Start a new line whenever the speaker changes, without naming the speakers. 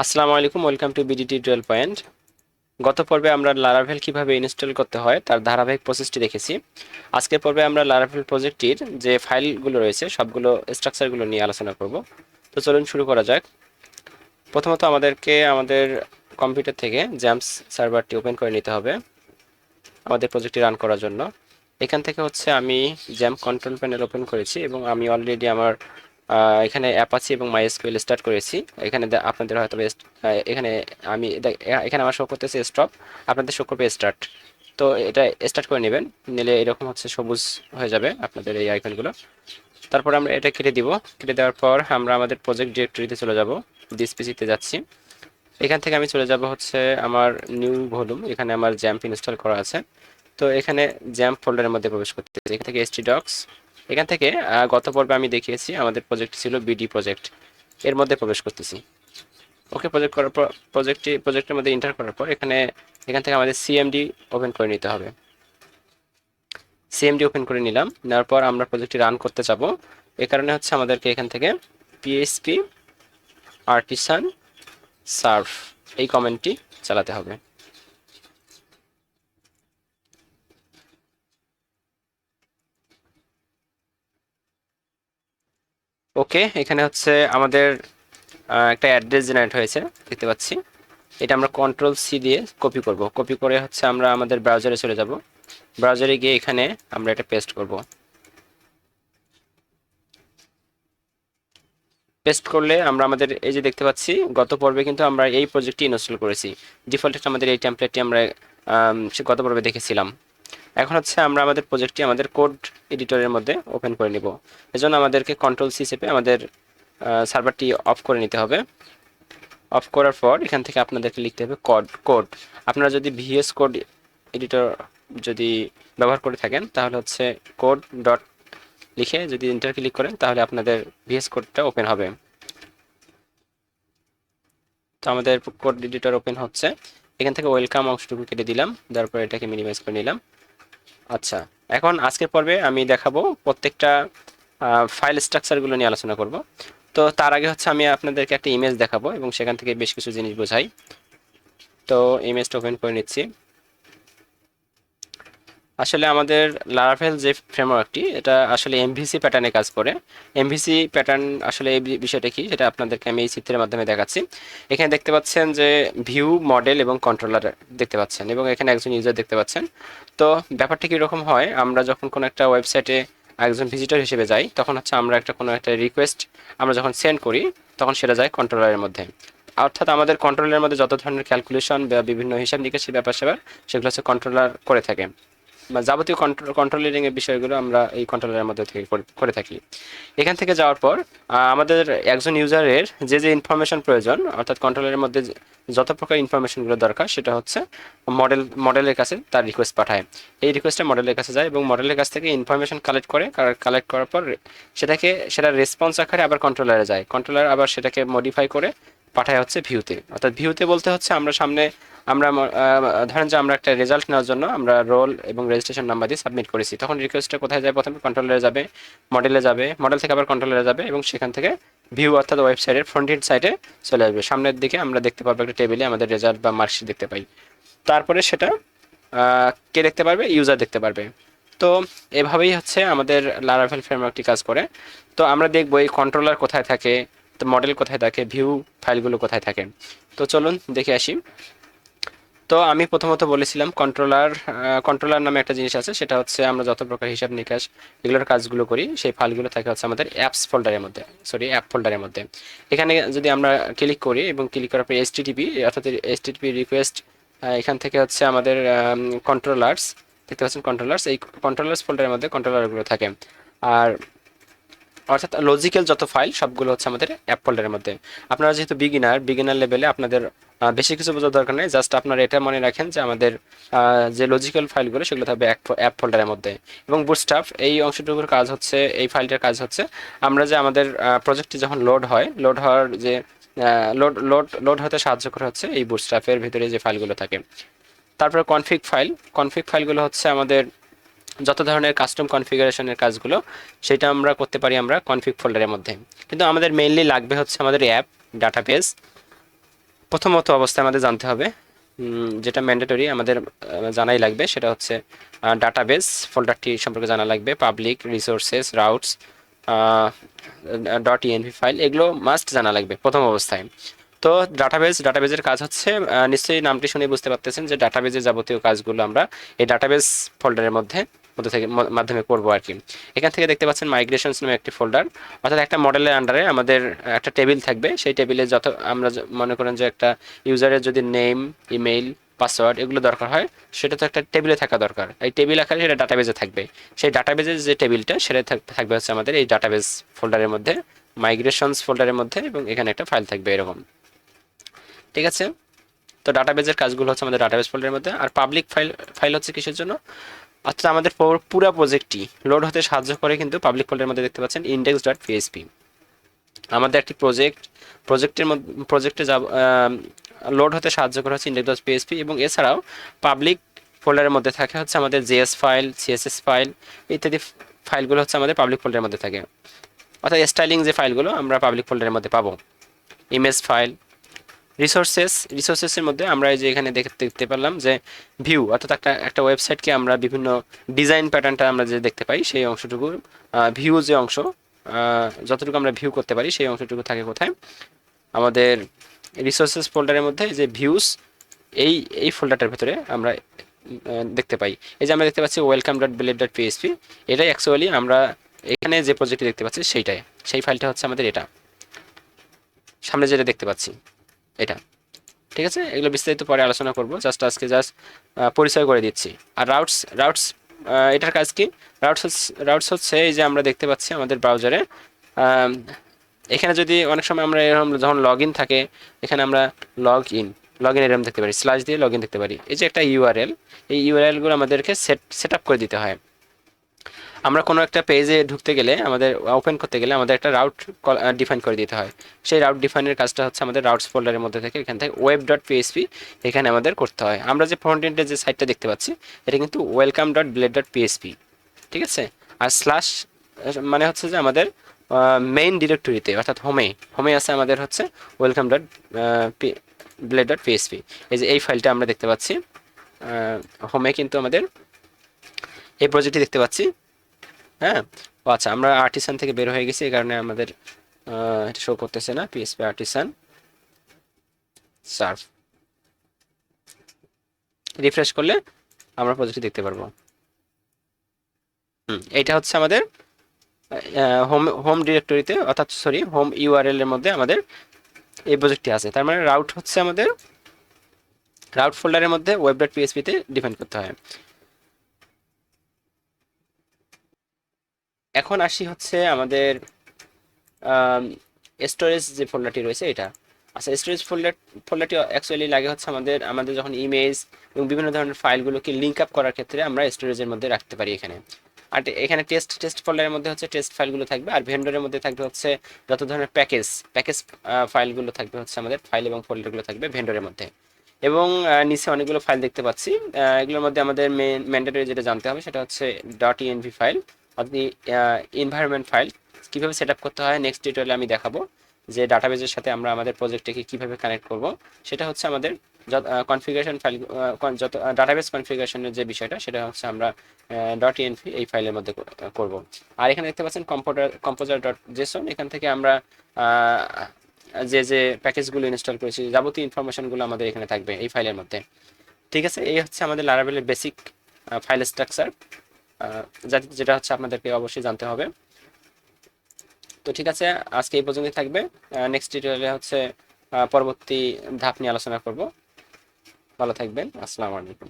আসসালামু আলাইকুম, welcome to BDT 12 point. গত পর্বে আমরা লারাভেল কিভাবে ইনস্টল করতে হয় তার ধারাবাহিক প্রসেসটি দেখেছি। আজকের পর্বে আমরা লারাভেল প্রজেক্টটির যে ফাইলগুলো রয়েছে সবগুলো স্ট্রাকচারগুলো নিয়ে আলোচনা করব। তো চলুন শুরু করা যাক। প্রথমত আমাদেরকে আমাদের কম্পিউটার থেকে জ্যাম্পস সার্ভারটি ওপেন করে নিতে হবে আমাদের প্রজেক্টটি রান করার জন্য। এখান থেকে হচ্ছে আমি জ্যাম্প কন্ট্রোল প্যানেল ওপেন করেছি এবং আমি অলরেডি আমার এখানে অ্যাপাচি এবং মাইএসকিউএল স্টার্ট করেছি। এখানে আপনাদের হয়তো এখানে আমি এখানে আমার শো করতেছে স্টপ, আপনাদের শো করবে স্টার্ট। তো এটা স্টার্ট করে নেবেন, নিলে এরকম হচ্ছে সবুজ হয়ে যাবে আপনাদের এই আইকনগুলো। তারপর আমরা এটা কেটে দিব। কেটে দেওয়ার পর আমরা আমাদের প্রজেক্ট ডিরেক্টরিতে চলে যাব। দিস পিসিতে যাচ্ছি। এখান থেকে আমি চলে যাব হচ্ছে আমার নিউ ভলিউম, এখানে আমার জ্যাম্প ইনস্টল করা আছে। তো এখানে জ্যাম্প ফোল্ডারের মধ্যে প্রবেশ করতে এখান থেকে এসটি ডক্স, এখান থেকে গত পর্বে আমি দেখিয়েছি আমাদের প্রজেক্ট ছিল বিডি প্রজেক্ট, এর মধ্যে প্রবেশ করতেছি। ওকে, প্রজেক্ট করার পর প্রজেক্টের মধ্যে এন্টার করার পর এখান থেকে আমাদের সিএমডি ওপেন করে নিতে হবে। সিএমডি ওপেন করে নিলাম। নেওয়ার পর আমরা প্রজেক্টটি রান করতে যাব। এ কারণে হচ্ছে আমাদেরকে এখান থেকে পিএইচপি আর্টিসান সার্ভ এই কমেন্টটি চালাতে হবে। ওকে, এখানে হচ্ছে আমাদের একটা অ্যাড্রেস জেনারেট হয়েছে দেখতে পাচ্ছি। এটা আমরা কন্ট্রোল সি দিয়ে কপি করব। কপি করে হচ্ছে আমরা আমাদের ব্রাউজারে চলে যাব। ব্রাউজারে গিয়ে এখানে আমরা এটা পেস্ট করব। পেস্ট করলে আমরা আমাদের এই যে দেখতে পাচ্ছি গত পর্বে কিন্তু আমরা এই প্রজেক্টটি ইনস্টল করেছি। ডিফল্ট আমাদের এই টেমপ্লেটটি আমরা গত পর্বে দেখেছিলাম। এখন হচ্ছে আমরা আমাদের প্রজেক্টটি আমাদের কোড এডিটরের মধ্যে ওপেন করে নিব। এজন্য আমাদেরকে কন্ট্রোল সি চেপে আমাদের সার্ভারটি অফ করে নিতে হবে। অফ করার পর এখান থেকে আপনাদেরকে লিখতে হবে কোড কোড। আপনারা যদি ভিএস কোড এডিটর যদি ব্যবহার করে থাকেন তাহলে হচ্ছে কোড ডট লিখে যদি এন্টার ক্লিক করেন তাহলে আপনাদের ভিএস কোডটা ওপেন হবে। তো আমাদের কোড এডিটর ওপেন হচ্ছে। এখান থেকে ওয়েলকাম অংশটুকু কেটে দিলাম, তারপর এটাকে মিনিমাইজ করে নিলাম। আচ্ছা, এখন আজকের পর্বে আমি দেখাবো প্রত্যেকটা ফাইল স্ট্রাকচারগুলো নিয়ে আলোচনা করব। তো তার আগে হচ্ছে আমি আপনাদেরকে একটা ইমেজ দেখাবো এবং সেখান থেকে বেশ কিছু জিনিস বোঝাই। তো ইমেজটা ওপেন করে নিচ্ছি। আসলে আমাদের লারাভেল যে ফ্রেমওয়ার্কটি এটা আসলে এমভিসি প্যাটার্নে কাজ করে। এমভিসি প্যাটার্ন আসলে এই বিষয়টা কি সেটা আপনাদেরকে আমি এই চিত্রের মাধ্যমে দেখাচ্ছি। এখানে দেখতে পাচ্ছেন যে ভিউ, মডেল এবং কন্ট্রোলার দেখতে পাচ্ছেন এবং এখানে একজন ইউজার দেখতে পাচ্ছেন। তো ব্যাপারটা কীরকম হয়, আমরা যখন কোনো একটা ওয়েবসাইটে একজন ভিজিটর হিসেবে যাই তখন হচ্ছে আমরা কোনো একটা রিকোয়েস্ট আমরা যখন সেন্ড করি তখন সেটা যায় কন্ট্রোলারের মধ্যে। অর্থাৎ আমাদের কন্ট্রোলারের মধ্যে যত ধরনের ক্যালকুলেশন বা বিভিন্ন হিসাব নিকাশের ব্যাপার স্যাপার সেগুলো হচ্ছে কন্ট্রোলার করে থাকে, বা যাবতীয় কন্ট্রোলিং এর বিষয়গুলো আমরা এই কন্ট্রোলারের মধ্যে থেকে করে থাকি। এখান থেকে যাওয়ার পর আমাদের একজন ইউজারের যে যে ইনফরমেশন প্রয়োজন, অর্থাৎ কন্ট্রোলারের মধ্যে যত প্রকার ইনফরমেশনগুলো দরকার সেটা হচ্ছে মডেলের কাছে তার রিকোয়েস্ট পাঠায়। এই রিকোয়েস্টটা মডেলের কাছে যায় এবং মডেলের কাছ থেকে ইনফরমেশন কালেক্ট করার পর সেটা রেসপন্স আকারে আবার কন্ট্রোলারে যায়। কন্ট্রোলার আবার সেটাকে মডিফাই করে পাঠায় হচ্ছে ভিউতে। অর্থাৎ ভিউতে বলতে হচ্ছে আমরা সামনে আমরা ধরেন যে আমরা একটা রেজাল্ট নেওয়ার জন্য আমরা রোল এবং রেজিস্ট্রেশন নাম্বার দিয়ে সাবমিট করেছি, তখন রিকোয়েস্টটা কোথায় যায়? প্রথমে কন্ট্রোলারে যাবে, মডেলে যাবে, মডেল থেকে আবার কন্ট্রোলারে যাবে এবং সেখান থেকে ভিউ অর্থাৎ ওয়েবসাইটের ফ্রন্ট এন্ড সাইটে চলে আসবে। সামনের দিকে আমরা দেখতে পারবো একটা টেবিলে আমাদের রেজাল্ট বা মার্কশিট দেখতে পাই। তারপরে সেটা কে দেখতে পারবে? ইউজার দেখতে পারবে। তো এভাবেই হচ্ছে আমাদের লারাভেল ফ্রেমওয়ার্কটি কাজ করে। তো আমরা দেখবো এই কন্ট্রোলার কোথায় থাকে, তো মডেল কোথায় থাকে, ভিউ ফাইলগুলো কোথায় থাকে। তো চলুন দেখে আসি। তো আমি প্রথমত বলেছিলাম কন্ট্রোলার নামে একটা জিনিস আছে, সেটা হচ্ছে আমরা যত প্রকার হিসাব নিকাশ এগুলোর কাজগুলো করি সেই ফাইলগুলো থাকে হচ্ছে আমাদের অ্যাপস ফোল্ডারের মধ্যে, অ্যাপ ফোল্ডারের মধ্যে। এখানে যদি আমরা ক্লিক করি এবং ক্লিক করার পর এইচটিটিপি অর্থাৎ এইচটিটিপি রিকোয়েস্ট, এখান থেকে হচ্ছে আমাদের কন্ট্রোলার্স দেখতে পাচ্ছেন। এই কন্ট্রোলার্স ফোল্ডারের মধ্যে কন্ট্রোলারগুলো থাকে। আর অর্থাৎ লজিক্যাল যত ফাইল সবগুলো হচ্ছে আমাদের অ্যাপ ফোল্ডারের মধ্যে। আপনারা যেহেতু বিগিনার লেভেলে আপনাদের বেশি কিছু বোঝার দরকার নেই, জাস্ট আপনারা এটা মনে রাখেন যে আমাদের যে লজিক্যাল ফাইলগুলো সেগুলো থাকবে অ্যাপ ফোল্ডারের মধ্যে। এবং বুটস্ট্র্যাপ এই অংশটুকুর কাজ হচ্ছে, এই ফাইলটার কাজ হচ্ছে আমরা যে আমাদের প্রজেক্টটি যখন লোড হওয়ার যে লোড হতে সাহায্য করে হচ্ছে এই বুটস্ট্র্যাপের ভিতরে যে ফাইলগুলো থাকে। তারপরে কনফিগ ফাইলগুলো হচ্ছে আমাদের যত ধরনের কাস্টম কনফিগারেশনের কাজগুলো সেটা আমরা করতে পারি আমরা কনফিগ ফোল্ডারের মধ্যে। কিন্তু আমাদের মেইনলি লাগবে হচ্ছে আমাদের অ্যাপ ডাটাবেস প্রথমত অবস্থায় আমাদের জানতে হবে, যেটা ম্যান্ডেটরি আমাদের জানাই লাগবে, সেটা হচ্ছে ডাটাবেস ফোল্ডারটি সম্পর্কে জানা লাগবে, public resources routes dot ENV file, এগুলো মাস্ট জানা লাগবে প্রথম অবস্থায়। তো ডাটাবেজের কাজ হচ্ছে, নিশ্চয়ই নামটি শুনে বুঝতে পারতেছেন যে ডাটাবেজের যাবতীয় কাজগুলো আমরা এই ডাটাবেজ ফোল্ডারের মাধ্যমে করবো আর কি। এখান থেকে দেখতে পাচ্ছেন মাইগ্রেশনস নামে একটি ফোল্ডার, অর্থাৎ একটা মডেলের আন্ডারে আমাদের একটা টেবিল থাকবে। সেই টেবিলে যত আমরা মনে করেন যে একটা ইউজারের যদি নেম, ইমেইল, পাসওয়ার্ড এগুলো দরকার হয়, সেটা তো একটা টেবিলে থাকা দরকার। এই টেবিল আকারে সেটা ডাটাবেজে থাকবে। সেই ডাটাবেজের যে টেবিলটা সেটা থাকবে হচ্ছে আমাদের এই ডাটাবেজ ফোল্ডারের মধ্যে, মাইগ্রেশনস ফোল্ডারের মধ্যে, এবং এখানে একটা ফাইল থাকবে এরকম। ঠিক আছে, তো ডাটাবেজের কাজগুলো হচ্ছে আমাদের ডাটাবেজ ফোল্ডারের মধ্যে। আর পাবলিক ফাইল ফাইল হচ্ছে কিসের জন্য, অর্থাৎ আমাদের পুরো প্রজেক্টটি লোড হতে সাহায্য করে কিন্তু পাবলিক ফোল্ডারের মধ্যে দেখতে পাচ্ছেন ইন্ডেক্স ডট পিএইচপি। আমাদের একটি প্রজেক্টে যাব লোড হতে সাহায্য করা হচ্ছে ইন্ডেক্স ডট পিএইচপি, এবং এছাড়াও পাবলিক ফোল্ডারের মধ্যে থাকে হচ্ছে আমাদের জেএস ফাইল, সিএসএস ফাইল ইত্যাদি ফাইলগুলো হচ্ছে আমাদের পাবলিক ফোল্ডারের মধ্যে থাকে। অর্থাৎ স্টাইলিং যে ফাইলগুলো আমরা পাবলিক ফোল্ডারের মধ্যে পাবো, ইমেজ ফাইল। রিসোর্সেসের মধ্যে আমরা এই যে এখানে দেখতে পারলাম যে ভিউ, অর্থাৎ একটা ওয়েবসাইটকে আমরা বিভিন্ন ডিজাইন প্যাটার্নটা আমরা যে দেখতে পাই সেই অংশটুকু, ভিউ যে অংশ, যতটুকু আমরা ভিউ করতে পারি সেই অংশটুকু থাকে কোথায়, আমাদের রিসোর্সেস ফোল্ডারের মধ্যে। যে ভিউস এই এই ফোল্ডারটার ভেতরে আমরা দেখতে পাই। এই যে আমরা দেখতে পাচ্ছি ওয়েলকাম ডট বিলেট ডট পিএইচপি, এটাই অ্যাকচুয়ালি আমরা এখানে যে প্রজেক্টটি দেখতে পাচ্ছি সেই ফাইলটা হচ্ছে আমাদের এটা, সামনে যেটা দেখতে পাচ্ছি এটা। ঠিক আছে, এগুলো বিস্তারিত পরে আলোচনা করব, আজকে পরিচয় করে দিচ্ছি। আর রাউটস এটার কাজ কি? রাউটস হচ্ছে এই যে আমরা দেখতে পাচ্ছি আমাদের ব্রাউজারে, এখানে যদি অনেক সময় আমরা এরকম যখন লগ ইন থাকে, এখানে আমরা লগ ইন এরকম দেখতে পারি, স্ল্যাশ দিয়ে লগ ইন দেখতে পারি। এই যে একটা ইউআরএল, এই ইউআরএলগুলো আমাদেরকে সেট আপ করে দিতে হয়। আমরা কোনো একটা পেজে ঢুকতে গেলে, আমাদের ওপেন করতে গেলে আমাদের একটা রাউট ডিফাইন করে দিতে হয়। সেই রাউট ডিফাইনের কাজটা হচ্ছে আমাদের রাউটস ফোল্ডারের মধ্যে থেকে, এখান থেকে ওয়েব ডট পিএইচপি এখানে আমাদের করতে হয়। আমরা যে ফ্রন্ট এন্ডের যে সাইটটা দেখতে পাচ্ছি এটা কিন্তু ওয়েলকাম ডট বিলেট ডট পিএইচপি। ঠিক আছে, আর স্ল্যাশ মানে হচ্ছে যে আমাদের মেইন ডিরেক্টরিতে, অর্থাৎ হোমে আছে আমাদের হচ্ছে ওয়েলকাম ডট বিলেট ডট পিএইচপি। এই যে এই ফাইলটা আমরা দেখতে পাচ্ছি হোমে, কিন্তু আমাদের এই প্রজেক্টটি দেখতে পাচ্ছি। হ্যাঁ, ও আচ্ছা, আমরা আর্টিসান থেকে বের হয়ে গেছি, এই কারণে আমাদের এটা শো করতেছে না। পিএসপি আর্টিসান সার্ভ রিফ্রেশ করলে আমরা প্রজেক্টটি দেখতে পারবো। এইটা হচ্ছে আমাদের হোম ডিরেক্টরিতে, অর্থাৎ সরি হোম ইউআরএল এর মধ্যে আমাদের এই প্রজেক্টটি আছে। তার মানে রাউট হচ্ছে আমাদের রাউট ফোল্ডারের মধ্যে ওয়েব ডট পিএসপি তে ডিফাইন করতে হয়। এখন আসি হচ্ছে আমাদের স্টোরেজ যে ফোল্ডারটি রয়েছে এটা। আচ্ছা, স্টোরেজ ফোল্ডারটি অ্যাকচুয়ালি লাগে হচ্ছে আমাদের যখন ইমেজ এবং বিভিন্ন ধরনের ফাইলগুলোকে লিঙ্ক আপ করার ক্ষেত্রে আমরা স্টোরেজের মধ্যে রাখতে পারি এখানে। আর এখানে টেস্ট ফোল্ডারের মধ্যে হচ্ছে টেস্ট ফাইলগুলো থাকবে, আর ভেন্ডরের মধ্যে থাকবে হচ্ছে যত ধরনের প্যাকেজ ফাইলগুলো থাকবে হচ্ছে আমাদের ফাইল এবং ফোল্ডারগুলো থাকবে ভেন্ডরের মধ্যে। এবং নিচে অনেকগুলো ফাইল দেখতে পাচ্ছি, এগুলোর মধ্যে আমাদের ম্যান্ডেটরি যেটা জানতে হবে সেটা হচ্ছে ডট ইএনভি ফাইল, আপনি এনভায়রনমেন্ট ফাইল কীভাবে সেট আপ করতে হয় নেক্সট টিউটোরিয়ালে আমি দেখাবো। যে ডাটাবেজের সাথে আমরা আমাদের প্রজেক্টটাকে কীভাবে কানেক্ট করব, সেটা হচ্ছে আমাদের কনফিগারেশন ফাইল, যত ডাটাবেজ কনফিগারেশনের যে বিষয়টা সেটা হচ্ছে আমরা ডট ইএনভি এই ফাইলের মধ্যে করব। আর এখানে দেখতে পাচ্ছেন কম্পোজার ডট জেসন, এখান থেকে আমরা যে প্যাকেজগুলো ইনস্টল করেছি যাবতীয় ইনফরমেশনগুলো আমাদের এখানে থাকবে এই ফাইলের মধ্যে। ঠিক আছে, এই হচ্ছে আমাদের লারাভেলের বেসিক ফাইল স্ট্রাকচার, যেটা হচ্ছে আপনাদেরকে অবশ্যই জানতে হবে। তো ঠিক আছে, আজকে এই পর্যন্তই থাকবে। নেক্সট টিউটোরিয়ালে হচ্ছে পরবর্তী ধাপ নিয়ে আলোচনা করব। ভালো থাকবেন, আসসালামু আলাইকুম।